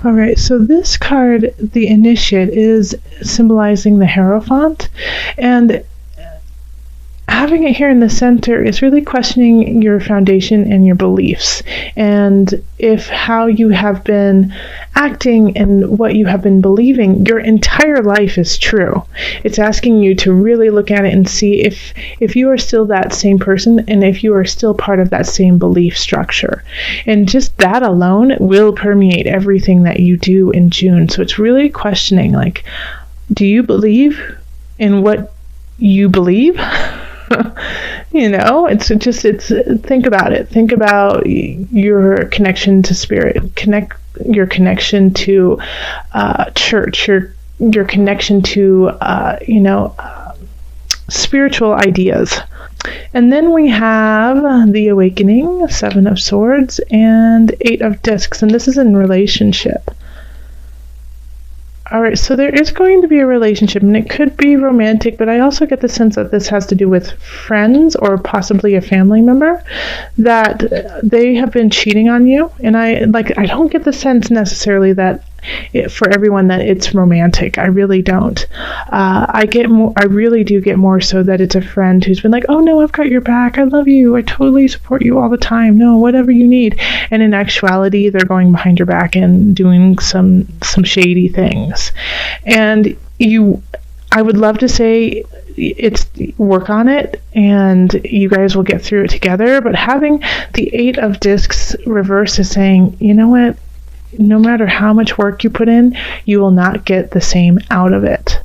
All right, so this card, the Initiate, is symbolizing the Hierophant, and having it here in the center is really questioning your foundation and your beliefs, and if how you have been acting and what you have been believing your entire life is true. It's asking you to really look at it and see if you are still that same person and if you are still part of that same belief structure. And just that alone will permeate everything that you do in June. So it's really questioning, like, do you believe in what you believe? It's think about it. Think about your connection to spirit, your connection to church, your connection to spiritual ideas. And then we have the Awakening, 7 of Swords, and 8 of Discs, and this is in relationship. All right, so there is going to be a relationship, and it could be romantic, but I also get the sense that this has to do with friends or possibly a family member, that they have been cheating on you. And I don't get the sense necessarily that for everyone that it's romantic. I really don't. I really do get more so that it's a friend who's been like, oh no, I've got your back. I love you. I totally support you all the time. No, whatever you need. And in actuality, they're going behind your back and doing some shady things. And I would love to say it's work on it and you guys will get through it together. But having the 8 of Discs reverse is saying, you know what? No matter how much work you put in, you will not get the same out of it.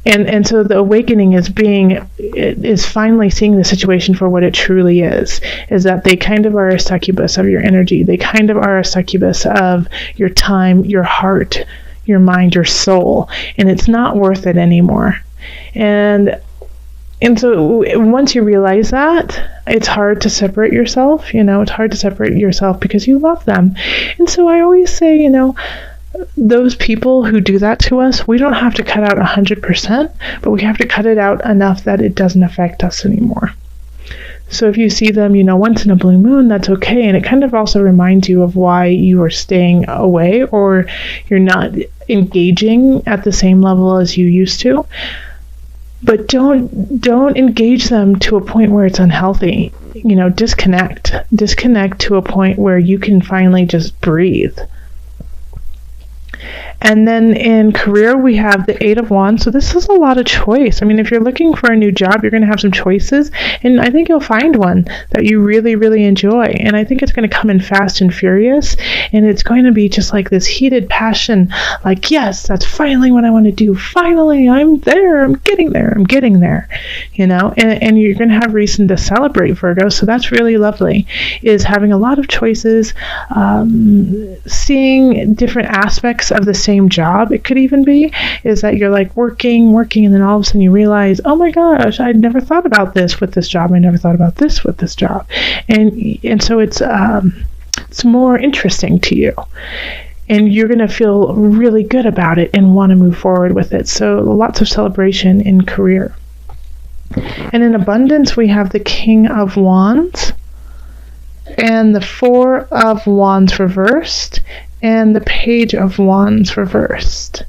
And so the awakening is finally seeing the situation for what it truly is that they kind of are a succubus of your energy. They kind of are a succubus of your time, your heart, your mind, your soul, and it's not worth it anymore. And so once you realize that, it's hard to separate yourself. It's hard to separate yourself because you love them. And so I always say, those people who do that to us, we don't have to cut out 100%, but we have to cut it out enough that it doesn't affect us anymore. So if you see them, once in a blue moon, that's okay. And it kind of also reminds you of why you are staying away or you're not engaging at the same level as you used to. But don't engage them to a point where it's unhealthy. Disconnect to a point where you can finally just breathe. And then in career, we have the 8 of Wands. So this is a lot of choice. I mean, if you're looking for a new job, you're going to have some choices. And I think you'll find one that you really, really enjoy. And I think it's going to come in fast and furious. And it's going to be just like this heated passion. Like, yes, that's finally what I want to do. Finally, I'm there. I'm getting there. And you're going to have reason to celebrate, Virgo. So that's really lovely, is having a lot of choices, seeing different aspects of the same job. It could even be is that you're like working, and then all of a sudden you realize, oh my gosh, I never thought about this with this job. I never thought about this with this job. And so it's more interesting to you. And you're going to feel really good about it and want to move forward with it. So lots of celebration in career. And in abundance, we have the King of Wands and the 4 of Wands reversed and the Page of Wands reversed.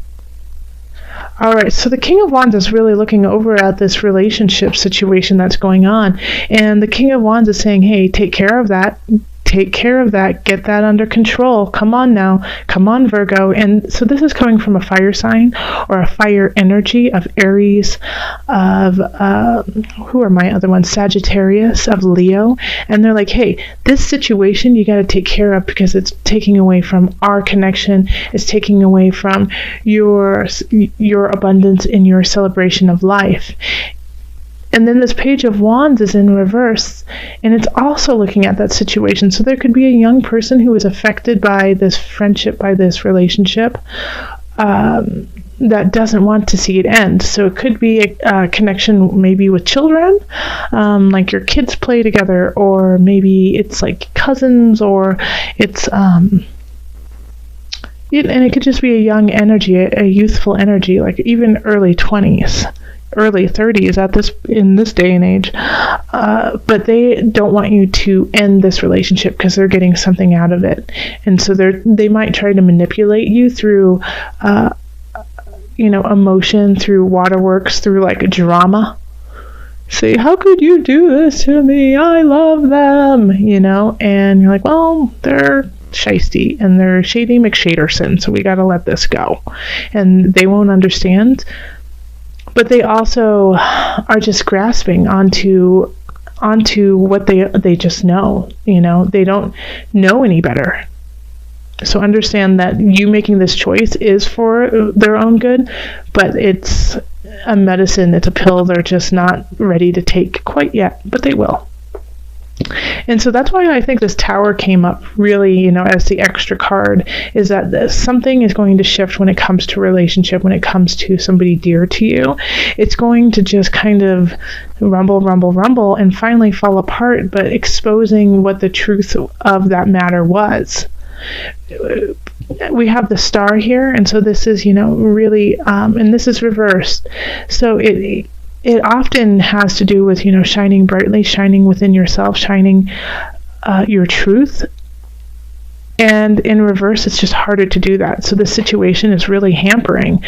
All right, so the King of Wands is really looking over at this relationship situation that's going on. And the King of Wands is saying, hey, take care of that. Take care of that. Get that under control. Come on now. Come on, Virgo. And so this is coming from a fire sign or a fire energy of Aries, of, who are my other ones? Sagittarius, of Leo. And they're like, hey, this situation you got to take care of because it's taking away from our connection. It's taking away from your abundance and your celebration of life. And then this Page of Wands is in reverse, and it's also looking at that situation. So there could be a young person who is affected by this friendship, by this relationship, that doesn't want to see it end. So it could be a connection maybe with children, like your kids play together, or maybe it's like cousins, or it's... and it could just be a young energy, a youthful energy, like even early 20s. early 30s in this day and age, but they don't want you to end this relationship because they're getting something out of it, and so they might try to manipulate you through emotion, through waterworks, through like drama. Say, how could you do this to me? I love them, and you're like, well, they're shisty and they're Shady McShaderson, so we got to let this go. And they won't understand, but they also are just grasping onto what they just know. They don't know any better. So understand that you making this choice is for their own good, but it's a medicine, it's a pill they're just not ready to take quite yet, but they will. And so that's why I think this Tower came up really, as the extra card, is that something is going to shift when it comes to relationship, when it comes to somebody dear to you. It's going to just kind of rumble, and finally fall apart, but exposing what the truth of that matter was. We have the Star here, and so this is, really, and this is reversed. So it often has to do with, shining brightly, shining within yourself, shining your truth. And in reverse, it's just harder to do that. So the situation is really hampering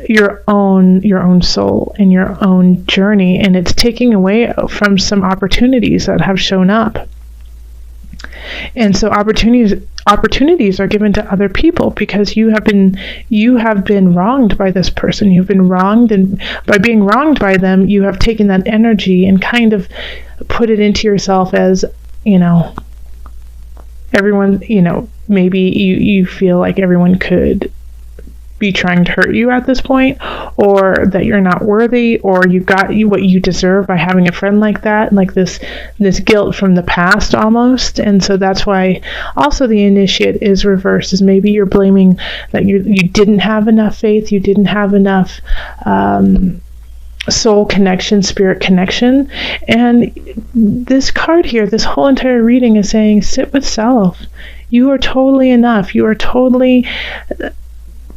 your own soul and your own journey, and it's taking away from some opportunities that have shown up. And so opportunities are given to other people because you have been wronged by this person. You've been wronged, and by being wronged by them, you have taken that energy and kind of put it into yourself as, everyone, maybe you feel like everyone could be trying to hurt you at this point, or that you're not worthy, or you got what you deserve by having a friend like that, like this guilt from the past almost. And so that's why also the Initiate is reversed, is maybe you're blaming that you didn't have enough faith, you didn't have enough soul connection, spirit connection. And this card here, this whole entire reading is saying, sit with self. You are totally enough. You are totally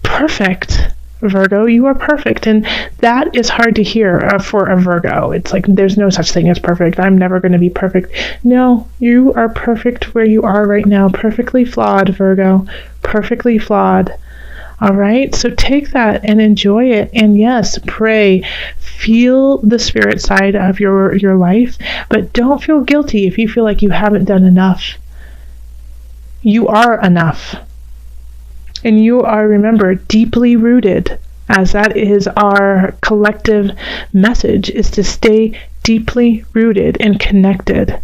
perfect, Virgo. You are perfect. And that is hard to hear for a Virgo. It's like, there's no such thing as perfect. I'm never going to be perfect. No, you are perfect where you are right now. Perfectly flawed, Virgo. Perfectly flawed. All right, so take that and enjoy it. And yes, pray, feel the spirit side of your life, but don't feel guilty if you feel like you haven't done enough. You are enough. And you are, remember, deeply rooted, as that is our collective message, is to stay deeply rooted and connected.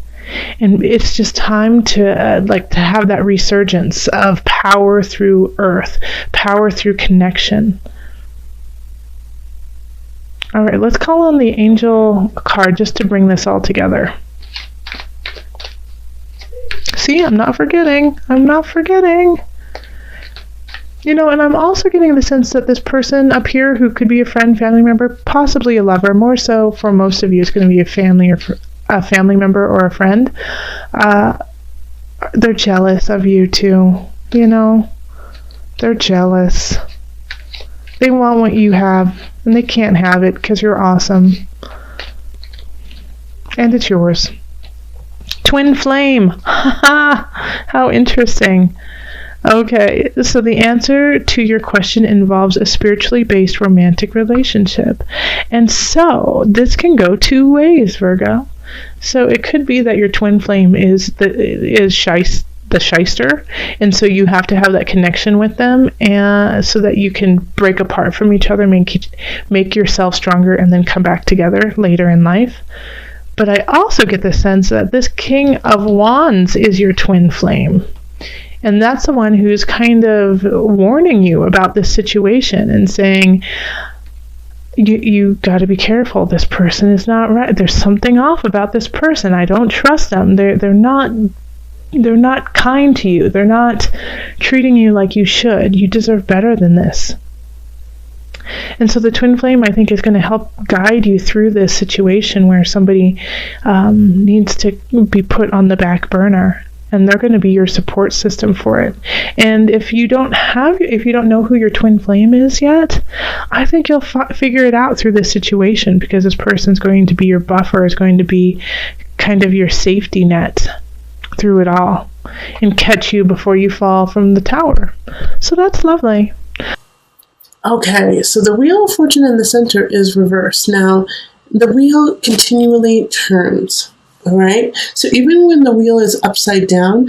And it's just time to to have that resurgence of power through earth, power through connection. All right, let's call on the angel card just to bring this all together. See, I'm not forgetting. And I'm also getting the sense that this person up here, who could be a friend, family member, possibly a lover, more so for most of you, it's going to be a family member or a friend. They're jealous of you too. They're jealous. They want what you have, and they can't have it because you're awesome. And it's yours. Twin flame. How interesting. Okay, so the answer to your question involves a spiritually based romantic relationship. And so this can go two ways, Virgo. So it could be that your twin flame is the shyster, and so you have to have that connection with them, and so that you can break apart from each other, make yourself stronger, and then come back together later in life. But I also get the sense that this King of Wands is your twin flame. And that's the one who's kind of warning you about this situation and saying, you got to be careful. This person is not right. There's something off about this person. I don't trust them. They're not kind to you. They're not treating you like you should. You deserve better than this. And so the twin flame, I think, is going to help guide you through this situation where somebody needs to be put on the back burner. and they're going to be your support system for it. And if you don't know who your twin flame is yet, I think you'll figure it out through this situation, because this person's going to be your buffer, is going to be kind of your safety net through it all, and catch you before you fall from the tower. So that's lovely. Okay, so the Wheel of Fortune in the center is reversed. Now, the wheel continually turns, all right? So even when the wheel is upside down,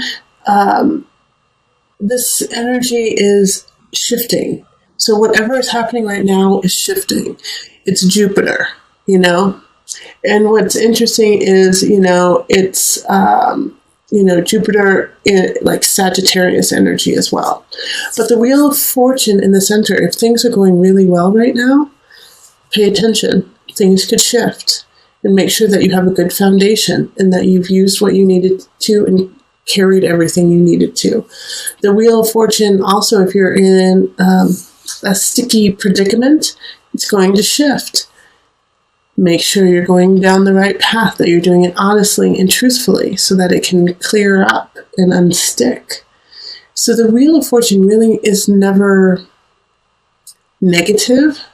this energy is shifting. So whatever is happening right now is shifting. It's Jupiter, And what's interesting is, it's, Jupiter in like Sagittarius energy as well. But the Wheel of Fortune in the center, if things are going really well right now, pay attention. Things could shift, and make sure that you have a good foundation and that you've used what you needed to and carried everything you needed to. The Wheel of Fortune also, if you're in a sticky predicament, it's going to shift. Make sure you're going down the right path, that you're doing it honestly and truthfully so that it can clear up and unstick. So the Wheel of Fortune really is never negative,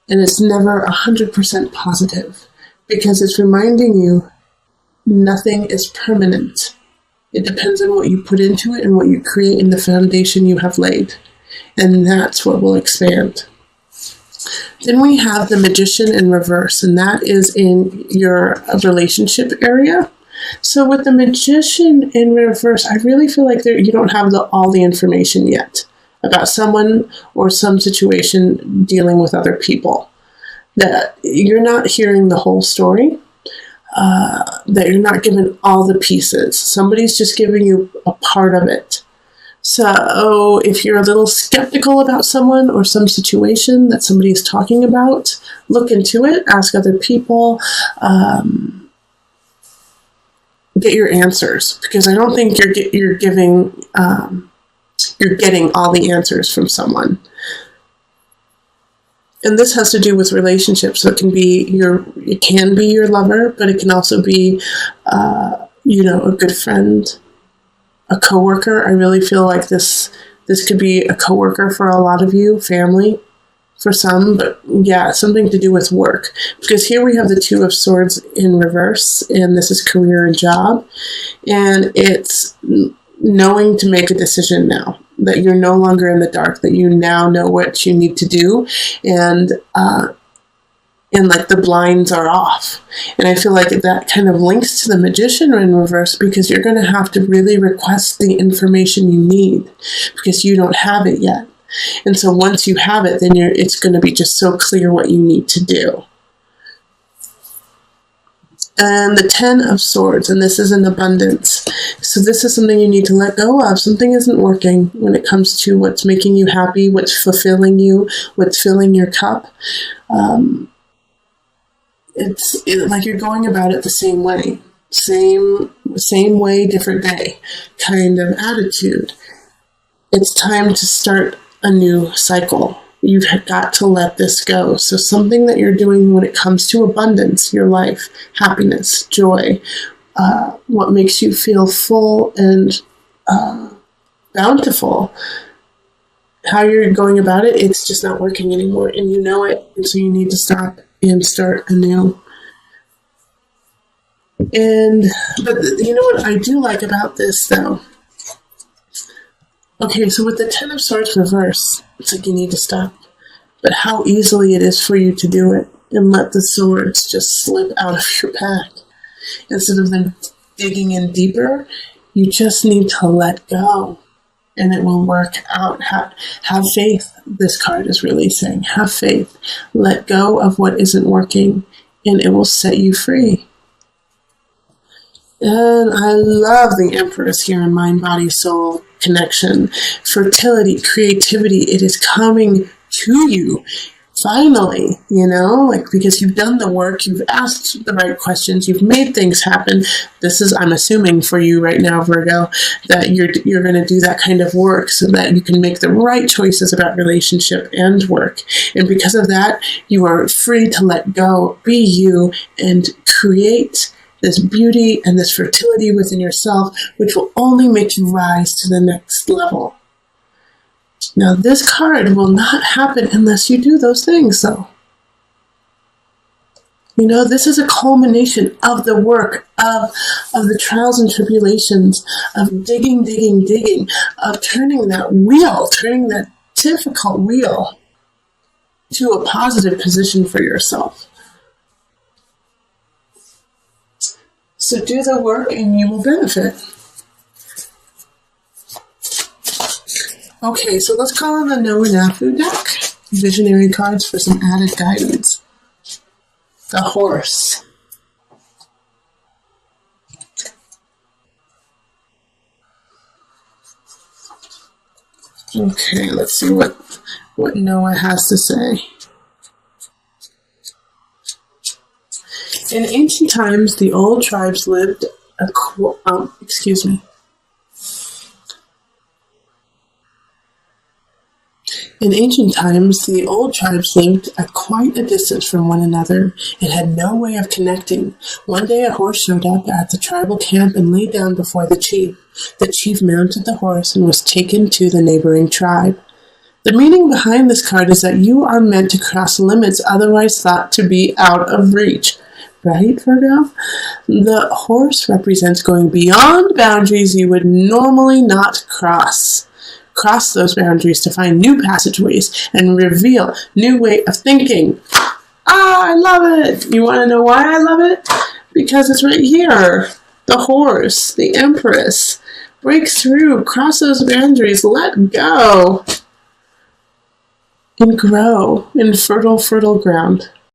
and it's never 100% positive, because it's reminding you nothing is permanent. It depends on what you put into it and what you create in the foundation you have laid. And that's what will expand. Then we have the Magician in reverse, and that is in your relationship area. So with the Magician in reverse, I really feel like you don't have all the information yet about someone or some situation dealing with other people. That you're not hearing the whole story, that you're not given all the pieces. Somebody's just giving you a part of it. So if you're a little skeptical about someone or some situation that somebody's talking about, look into it, ask other people, get your answers, because I don't think you're getting all the answers from someone. And this has to do with relationships. So it can be your lover, but it can also be, a good friend, a coworker. I really feel like this could be a coworker for a lot of you, family for some, but yeah, something to do with work. Because here we have the Two of Swords in reverse, and this is career and job. And it's knowing to make a decision now, that you're no longer in the dark, that you now know what you need to do, and like the blinds are off. And I feel like that kind of links to the Magician in reverse, because you're going to have to really request the information you need, because you don't have it yet. And so once you have it, then it's going to be just so clear what you need to do. And the Ten of Swords, and this is an abundance. So this is something you need to let go of. Something isn't working when it comes to what's making you happy, what's fulfilling you, what's filling your cup. It's like you're going about it the same way. Same way, different day kind of attitude. It's time to start a new cycle. You've got to let this go. So something that you're doing when it comes to abundance, your life, happiness, joy, what makes you feel full and bountiful, how you're going about it, it's just not working anymore, and you know it, and so you need to stop and start anew. But you know what I do like about this, though? Okay, so with the Ten of Swords reverse, it's like you need to stop. But how easily it is for you to do it and let the swords just slip out of your pack. Instead of them digging in deeper, you just need to let go, and it will work out. Have faith, this card is really saying. Have faith. Let go of what isn't working, and it will set you free. And I love the Empress here in mind, body, soul connection. Fertility, creativity, it is coming to you. Finally, because you've done the work, you've asked the right questions, you've made things happen. This is, I'm assuming for you right now, Virgo, that you're going to do that kind of work so that you can make the right choices about relationship and work. And because of that, you are free to let go, be you, and create this beauty and this fertility within yourself, which will only make you rise to the next level. Now, this card will not happen unless you do those things, though. You know, this is a culmination of the work, of the trials and tribulations, of digging, of turning that difficult wheel to a positive position for yourself. So do the work and you will benefit. Okay, so let's call on the No and Afu deck. Visionary cards for some added guidance. The Horse. Okay, let's see what Noah has to say. In ancient times, the old tribes lived In ancient times, the old tribes lived at quite a distance from one another and had no way of connecting. One day a horse showed up at the tribal camp and lay down before the chief. The chief mounted the horse and was taken to the neighboring tribe. The meaning behind this card is that you are meant to cross limits otherwise thought to be out of reach. Right, Virgo? The horse represents going beyond boundaries you would normally not cross. Cross those boundaries to find new passageways and reveal new way of thinking. I love it! You want to know why I love it? Because it's right here. The horse, the empress, breaks through, cross those boundaries, let go, and grow in fertile ground.